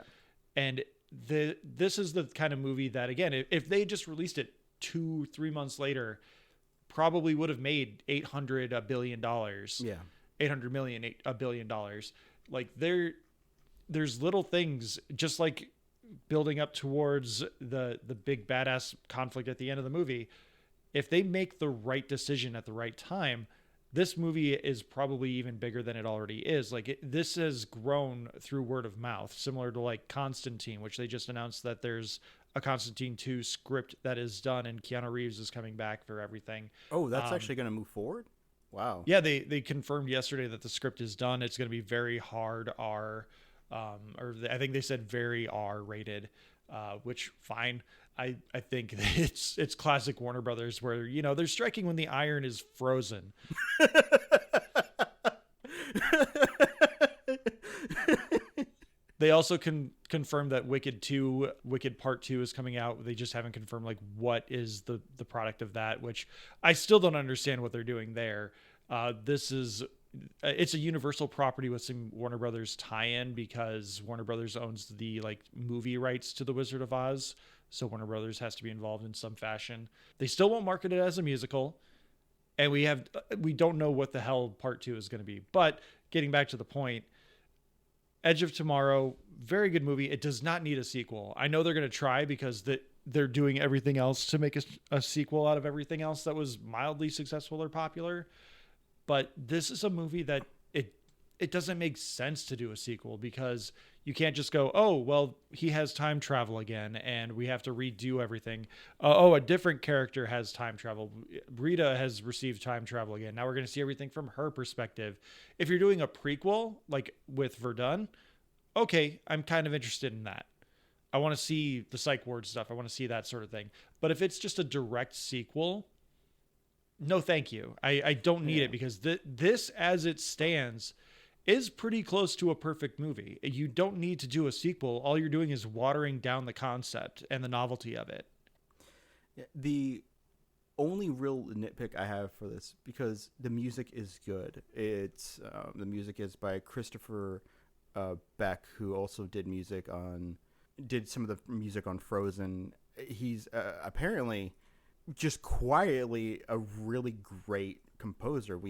B: And this is the kind of movie that, again, if they just released it 2-3 months later, probably would have made $800 billion. Yeah. 800 million, $1 billion. Like there's little things, just like building up towards the big badass conflict at the end of the movie. If they make the right decision at the right time, this movie is probably even bigger than it already is. Like this has grown through word of mouth, similar to like Constantine, which they just announced that there's a Constantine 2 script that is done and Keanu Reeves is coming back for everything.
C: Oh, that's actually going to move forward? Wow.
B: Yeah, they confirmed yesterday that the script is done. It's going to be very hard R, I think they said very R rated, which fine. I think it's classic Warner Brothers where, you know, they're striking when the iron is frozen. They also confirmed that Wicked Part 2 is coming out. They just haven't confirmed like what is the product of that, which I still don't understand what they're doing there. It's a Universal property with some Warner Brothers tie-in because Warner Brothers owns the like movie rights to The Wizard of Oz. So Warner Brothers has to be involved in some fashion. They still won't market it as a musical. And we don't know what the hell Part 2 is going to be. But getting back to the point, Edge of Tomorrow, very good movie. It does not need a sequel. I know they're going to try because they're doing everything else to make a sequel out of everything else that was mildly successful or popular. But this is a movie that it doesn't make sense to do a sequel because you can't just go, oh, well, he has time travel again and we have to redo everything. A different character has time travel. Rita has received time travel again. Now we're going to see everything from her perspective. If you're doing a prequel, like with Verdun, okay, I'm kind of interested in that. I want to see the psych ward stuff. I want to see that sort of thing. But if it's just a direct sequel, no, thank you. I don't need it because this, as it stands, is pretty close to a perfect movie. You don't need to do a sequel. All you're doing is watering down the concept and the novelty of it.
C: The only real nitpick I have for this, because the music is good. It's the music is by Christopher Beck, who also did some of the music on Frozen. He's apparently just quietly a really great composer.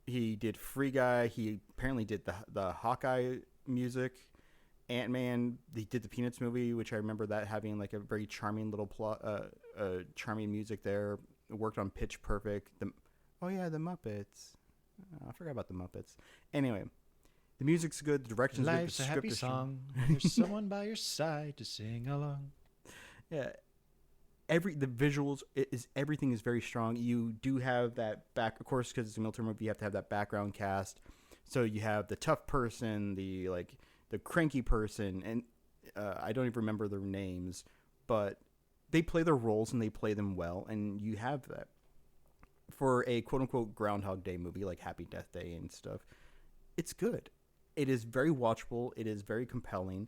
C: He did Free Guy. He apparently did the Hawkeye music. Ant-Man. He did the Peanuts movie, which I remember that having like a very charming little plot, charming music there. Worked on Pitch Perfect. The Muppets. I forgot about the Muppets. Anyway, the music's good. The direction's good.
B: Life's a happy song. There's someone by your side to sing along.
C: Yeah. The visuals everything is very strong. You do have that back, of course, because it's a military movie. You have to have that background cast. So you have the tough person, the cranky person, and I don't even remember their names, but they play their roles and they play them well. And you have that for a quote unquote Groundhog Day movie like Happy Death Day and stuff. It's good. It is very watchable. It is very compelling.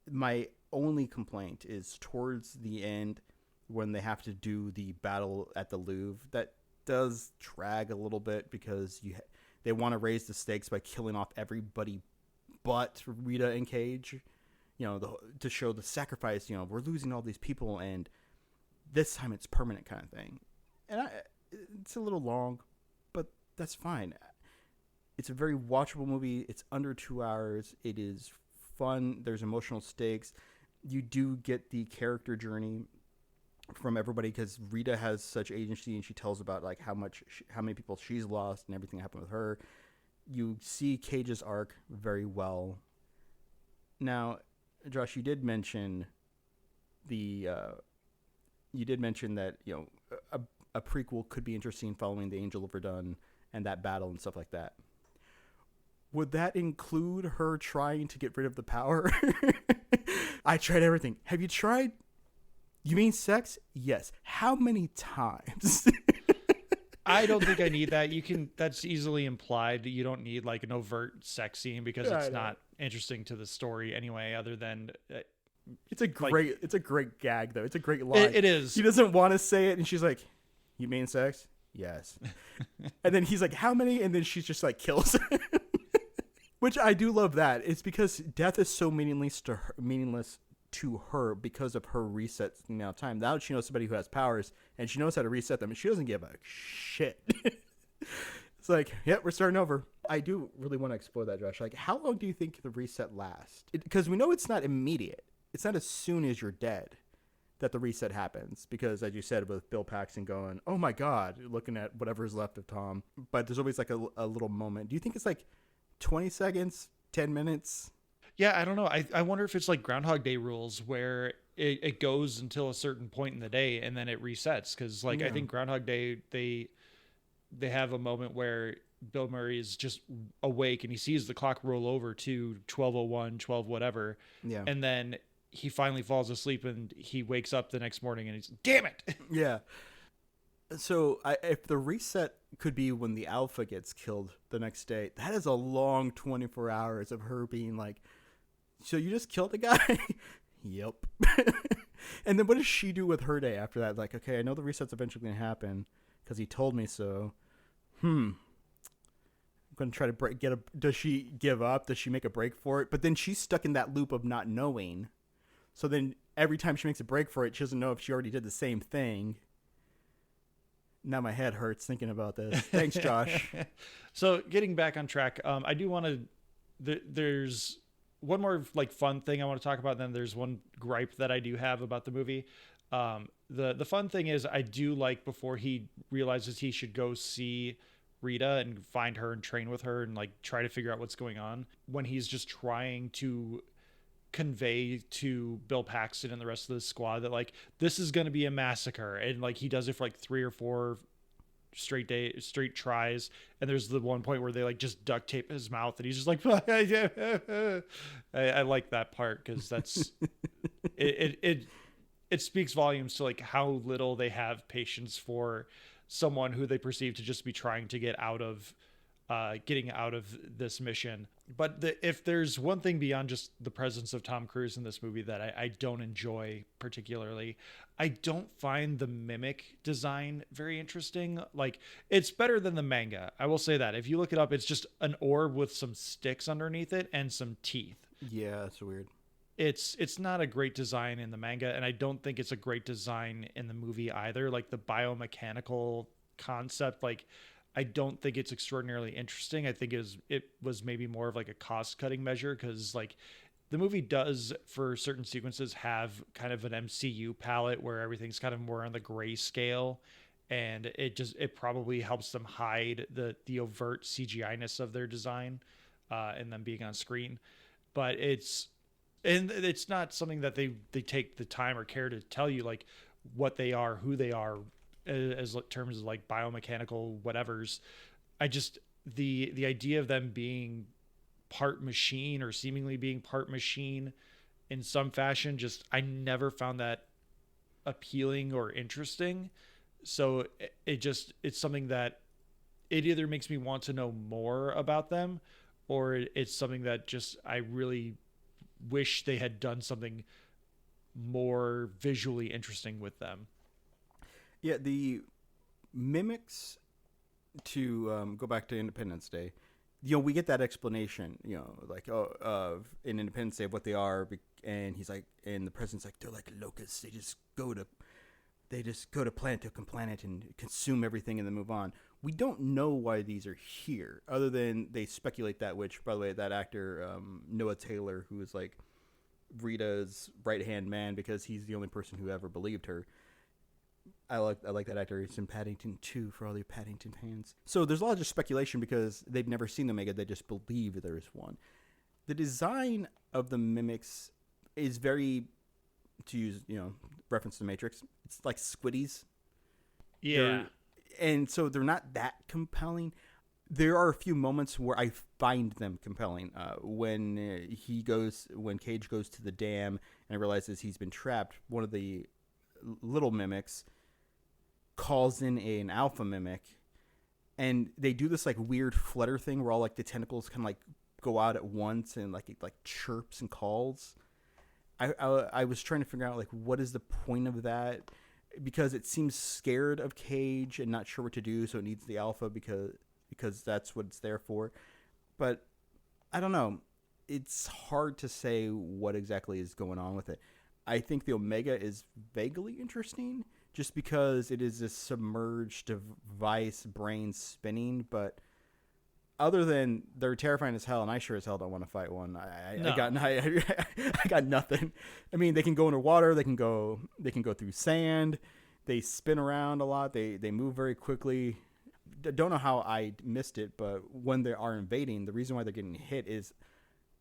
C: My only complaint is towards the end, when they have to do the battle at the Louvre. That does drag a little bit because they want to raise the stakes by killing off everybody but Rita and Cage, to show the sacrifice. We're losing all these people, and this time it's permanent kind of thing. And it's a little long, but that's fine. It's a very watchable movie. It's under 2 hours. It is fun. There's emotional stakes. You do get the character journey from everybody because Rita has such agency and she tells about like how many people she's lost and everything that happened with her. You see Cage's arc very well. Now, Josh, you did mention that a prequel could be interesting following the Angel of Verdun and that battle and stuff like that. Would that include her trying to get rid of the power? I tried everything. Have you tried? You mean sex? Yes. How many times?
B: I don't think I need that. That's easily implied. You don't need like an overt sex scene because it's not interesting to the story anyway, other than
C: it's a great gag though. It's a great line.
B: It is.
C: He doesn't want to say it and she's like, "You mean sex?" Yes. And then he's like, how many? And then she's just like kills her. Which I do love that. It's because death is so meaningless to her because of her reset now time. Now she knows somebody who has powers and she knows how to reset them and she doesn't give a shit. It's like, yeah, we're starting over. I do really want to explore that, Josh. Like, how long do you think the reset lasts? Because we know it's not immediate. It's not as soon as you're dead that the reset happens. Because as you said, with Bill Paxton going, oh my God, looking at whatever's left of Tom. But there's always like a little moment. Do you think it's like 20 seconds, 10 minutes?
B: Yeah, I don't know. I wonder if it's like Groundhog Day rules where it goes until a certain point in the day and then it resets. Because like, I think Groundhog Day, they have a moment where Bill Murray is just awake and he sees the clock roll over to 12:01, 12 whatever. Yeah. And then he finally falls asleep and he wakes up the next morning and he's, damn it.
C: Yeah. So if the reset could be when the alpha gets killed the next day, that is a long 24 hours of her being like, so you just killed the guy? Yep. And then what does she do with her day after that? Like, okay, I know the reset's eventually going to happen because he told me so. I'm going to try to does she give up? Does she make a break for it? But then she's stuck in that loop of not knowing. So then every time she makes a break for it, she doesn't know if she already did the same thing. Now my head hurts thinking about this. Thanks, Josh.
B: So getting back on track, I do want to, there's one more like fun thing I want to talk about. Then there's one gripe that I do have about the movie. The fun thing is I do like before he realizes he should go see Rita and find her and train with her and like try to figure out what's going on, when he's just trying to convey to Bill Paxton and the rest of the squad that like this is going to be a massacre, and like he does it for like 3 or 4 straight tries, and there's the one point where they like just duct tape his mouth and he's just like I like that part because that's it speaks volumes to like how little they have patience for someone who they perceive to just be trying to get out of getting out of this mission. But if there's one thing beyond just the presence of Tom Cruise in this movie that I don't enjoy particularly, I don't find the mimic design very interesting. Like, it's better than the manga. I will say that. If you look it up, it's just an orb with some sticks underneath it and some teeth.
C: Yeah, that's weird.
B: It's not a great design in the manga, and I don't think it's a great design in the movie either. Like the biomechanical concept, like I don't think it's extraordinarily interesting. I think it was maybe more of like a cost cutting measure, because like the movie does for certain sequences have kind of an MCU palette where everything's kind of more on the gray scale, and it probably helps them hide the overt CGI-ness of their design and them being on screen. But it's not something that they take the time or care to tell you like what they are, who they are, as terms of like biomechanical whatevers. I just the idea of them being part machine or seemingly being part machine in some fashion, just I never found that appealing or interesting. So it's something that it either makes me want to know more about them, or it's something that just I really wish they had done something more visually interesting with them.
C: Yeah, the mimics, to go back to Independence Day, we get that explanation, like of in Independence Day of what they are, and he's like, and the president's like, they're like locusts. They just go to planet to planet and consume everything and then move on. We don't know why these are here, other than they speculate that. Which, by the way, that actor Noah Taylor, who is like Rita's right hand man, because he's the only person who ever believed her. I like that actor. He's in Paddington 2 for all the Paddington fans. So there's a lot of just speculation because they've never seen the mega. They just believe there is one. The design of the mimics is very, to use, reference to Matrix, it's like Squiddies.
B: Yeah.
C: And so they're not that compelling. There are a few moments where I find them compelling. When Cage goes to the dam and realizes he's been trapped, one of the little mimics calls in an alpha mimic, and they do this like weird flutter thing where all like the tentacles can like go out at once and like it like chirps and calls. I was trying to figure out like what is the point of that. because it seems scared of Cage and not sure what to do, so it needs the alpha because that's what it's there for. But I don't know. It's hard to say what exactly is going on with it. I think the Omega is vaguely interesting just because it is this submerged device, brain spinning, but other than they're terrifying as hell, and I sure as hell don't want to fight one. I got nothing. I mean, they can go underwater. They can go through sand. They spin around a lot. They move very quickly. Don't know how I missed it, but when they are invading, the reason why they're getting hit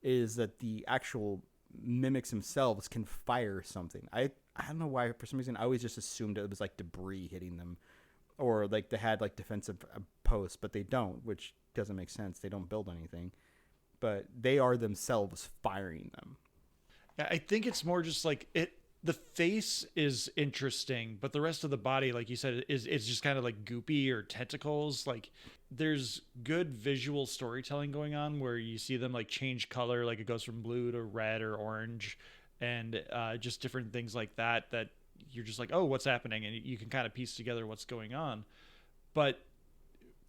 C: is that the actual mimics themselves can fire something. I don't know why, for some reason I always just assumed it was like debris hitting them, or like they had like defensive posts, but they don't, which doesn't make sense. They don't build anything, but they are themselves firing them.
B: Yeah, I think it's more just like it. The face is interesting, but the rest of the body, like you said, is just kind of like goopy or tentacles. Like there's good visual storytelling going on where you see them like change color, like it goes from blue to red or orange, and just different things like that you're just like, oh, what's happening? And you can kind of piece together what's going on. But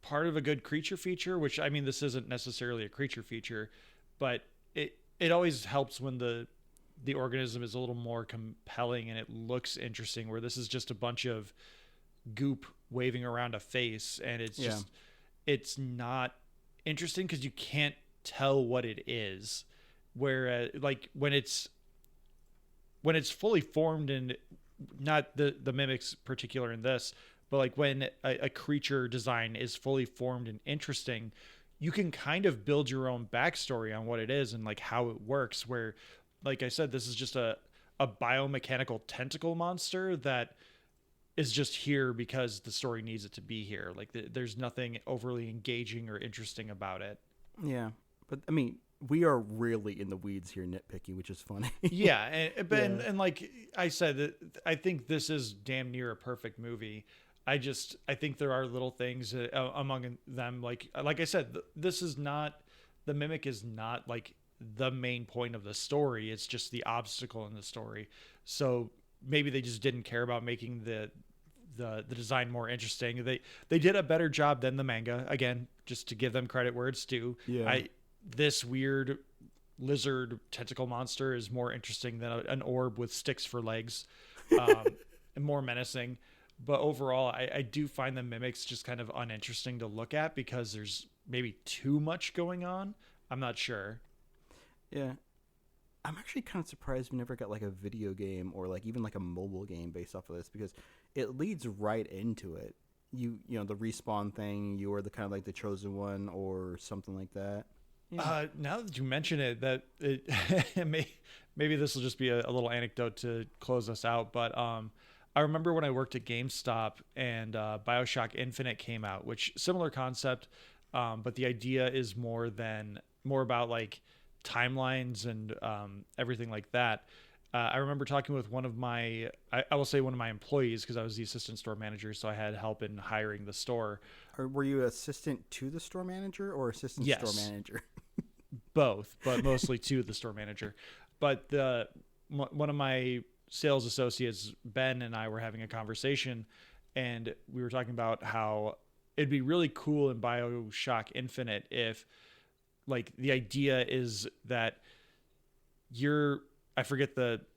B: part of a good creature feature, which I mean, this isn't necessarily a creature feature, but it always helps when the organism is a little more compelling and it looks interesting, where this is just a bunch of goop waving around a face, and it's just it's not interesting because you can't tell what it is. Whereas like when it's fully formed, and not the mimics particular in this, but like when a creature design is fully formed and interesting, you can kind of build your own backstory on what it is and like how it works, where like I said, this is just a biomechanical tentacle monster that is just here because the story needs it to be here. Like there's nothing overly engaging or interesting about it.
C: Yeah. But I mean, we are really in the weeds here nitpicking, which is funny.
B: Yeah. And like I said, I think this is damn near a perfect movie. I think there are little things among them. Like I said, this is not, the mimic is not like the main point of the story. It's just the obstacle in the story. So maybe they just didn't care about making the design more interesting. They did a better job than the manga, again, just to give them credit where it's due. Yeah. This weird lizard tentacle monster is more interesting than an orb with sticks for legs, and more menacing. But overall, I do find the mimics just kind of uninteresting to look at because there's maybe too much going on. I'm not sure.
C: Yeah. I'm actually kind of surprised we never got like a video game or like even like a mobile game based off of this, because it leads right into it. You know, the respawn thing, you are the kind of like the chosen one or something like that. Yeah.
B: Now that you mention it, maybe this will just be a little anecdote to close us out. But I remember when I worked at GameStop and BioShock Infinite came out, which similar concept, but the idea is more about like timelines and everything like that. I remember talking with one of my employees, because I was the assistant store manager, so I had help in hiring the store.
C: Or were you assistant to the store manager or assistant store manager?
B: Both, but mostly to the store manager. But one of my sales associates, Ben, and I were having a conversation, and we were talking about how it'd be really cool in BioShock Infinite if, like, the idea is that I forget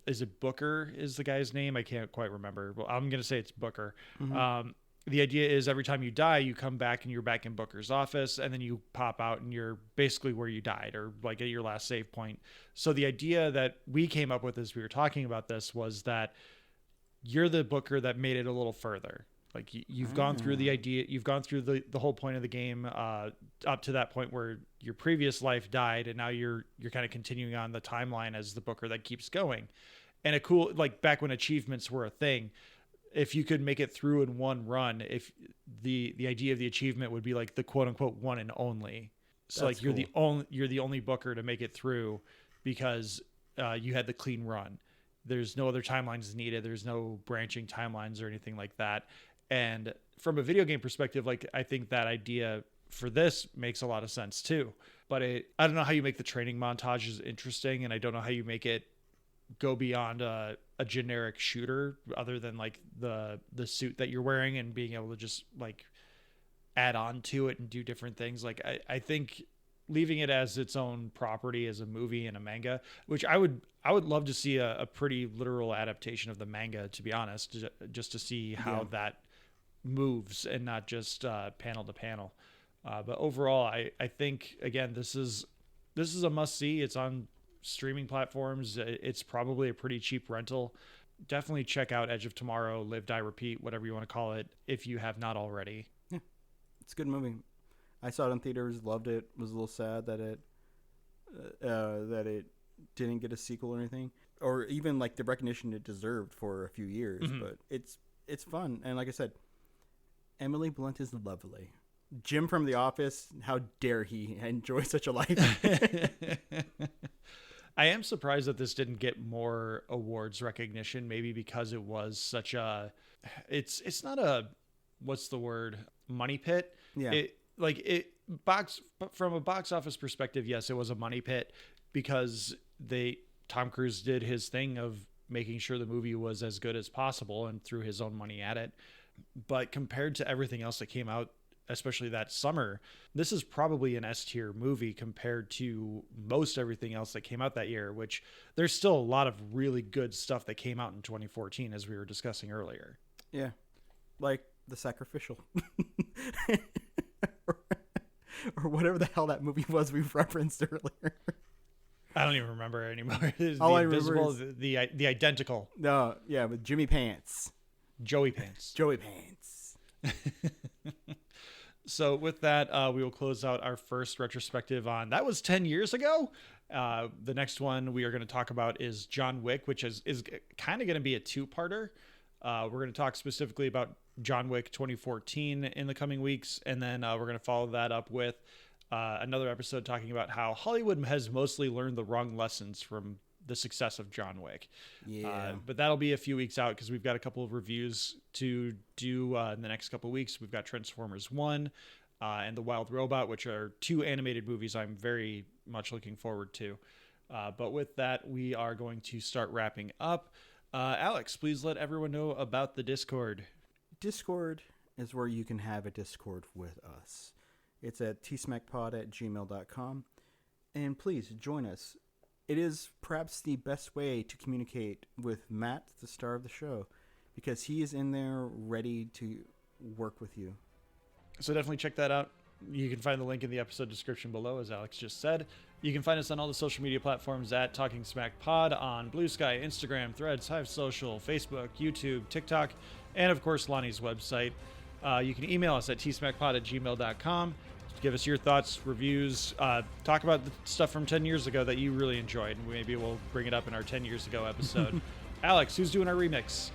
B: is it Booker is the guy's name? I can't quite remember. Well, I'm going to say it's Booker. Mm-hmm. The idea is every time you die, you come back and you're back in Booker's office, and then you pop out and you're basically where you died, or like at your last save point. So the idea that we came up with as we were talking about this was that you're the Booker that made it a little further. Like you've gone through the idea, you've gone through the whole point of the game up to that point where your previous life died, and now you're kind of continuing on the timeline as the Booker that keeps going. And a cool, like back when achievements were a thing, if you could make it through in one run, if the idea of the achievement would be like the quote unquote one and only. So that's like you're the only Booker to make it through because you had the clean run. There's no other timelines needed. There's no branching timelines or anything like that. And from a video game perspective, like I think that idea for this makes a lot of sense too. But I don't know how you make the training montages interesting, and I don't know how you make it go beyond a generic shooter other than like the suit that you're wearing and being able to just like add on to it and do different things. Like I think leaving it as its own property as a movie and a manga, which I would love to see a pretty literal adaptation of the manga, to be honest, just to see how that moves and not just panel to panel. But overall, I think, again, this is a must see. It's on streaming platforms. It's probably a pretty cheap rental. Definitely check out Edge of Tomorrow, Live, Die, Repeat, whatever you want to call it, if you have not already.
C: Yeah, it's a good movie. I saw it in theaters, loved it. Was a little sad that it didn't get a sequel or anything, or even like the recognition it deserved for a few years. Mm-hmm. But it's fun, and like I said, Emily Blunt is lovely. Jim from The Office, how dare he enjoy such a life?
B: I am surprised that this didn't get more awards recognition, maybe because it was such a it's not a, what's the word, money pit.
C: Yeah.
B: From a box office perspective, yes, it was a money pit because Tom Cruise did his thing of making sure the movie was as good as possible and threw his own money at it. But compared to everything else that came out, especially that summer, this is probably an S-tier movie compared to most everything else that came out that year, which there's still a lot of really good stuff that came out in 2014, as we were discussing earlier.
C: Yeah. Like The Sacrificial. or whatever the hell that movie was we referenced earlier.
B: I don't even remember anymore.
C: All I remember is
B: the Identical.
C: No, yeah, with Jimmy Pants.
B: Joey Pants.
C: Joey Pants.
B: So with that, we will close out our first retrospective on, that was 10 years ago. The next one we are going to talk about is John Wick, which is kind of going to be a two-parter. We're going to talk specifically about John Wick 2014 in the coming weeks, and then we're going to follow that up with another episode talking about how Hollywood has mostly learned the wrong lessons from the success of John Wick.
C: Yeah.
B: But that'll be a few weeks out because we've got a couple of reviews to do in the next couple of weeks. We've got Transformers 1 and The Wild Robot, which are two animated movies I'm very much looking forward to. But with that, we are going to start wrapping up. Alex, please let everyone know about the Discord.
C: Discord is where you can have a Discord with us. It's at tsmackpod@gmail.com. And please join us. It is perhaps the best way to communicate with Matt, the star of the show, because he is in there ready to work with you.
B: So definitely check that out. You can find the link in the episode description below, as Alex just said. You can find us on all the social media platforms at Talking Smack Pod on Blue Sky, Instagram, Threads, Hive Social, Facebook, YouTube, TikTok, and of course Lonnie's website. You can email us at tsmackpod@gmail.com. Give us your thoughts, reviews, talk about the stuff from 10 years ago that you really enjoyed, and maybe we'll bring it up in our 10 years ago episode. Alex, who's doing our remix?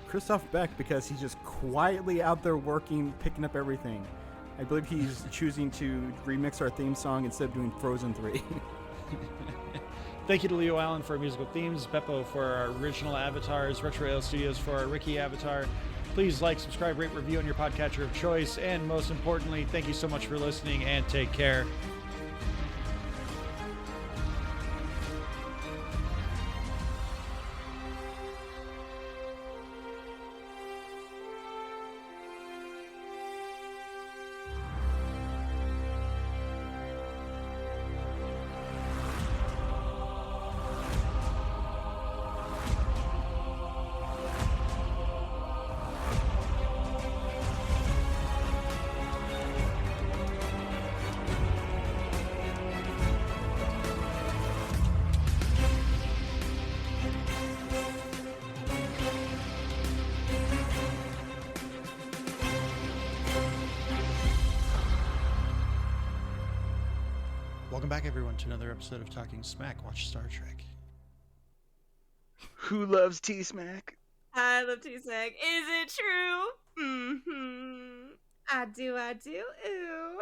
C: Christoph Beck, because he's just quietly out there working, picking up everything. I believe he's choosing to remix our theme song instead of doing Frozen 3.
B: Thank you to Leo Allen for our musical themes, Beppo for our original avatars, Retro Ale Studios for our Ricky avatar. Please like, subscribe, rate, review on your podcatcher of choice. And most importantly, thank you so much for listening and take care. Welcome back, everyone, to another episode of Talking Smack. Watch Star Trek.
F: Who loves T-Smack?
A: I love T-Smack. Is it true? Mm-hmm. I do. Ooh.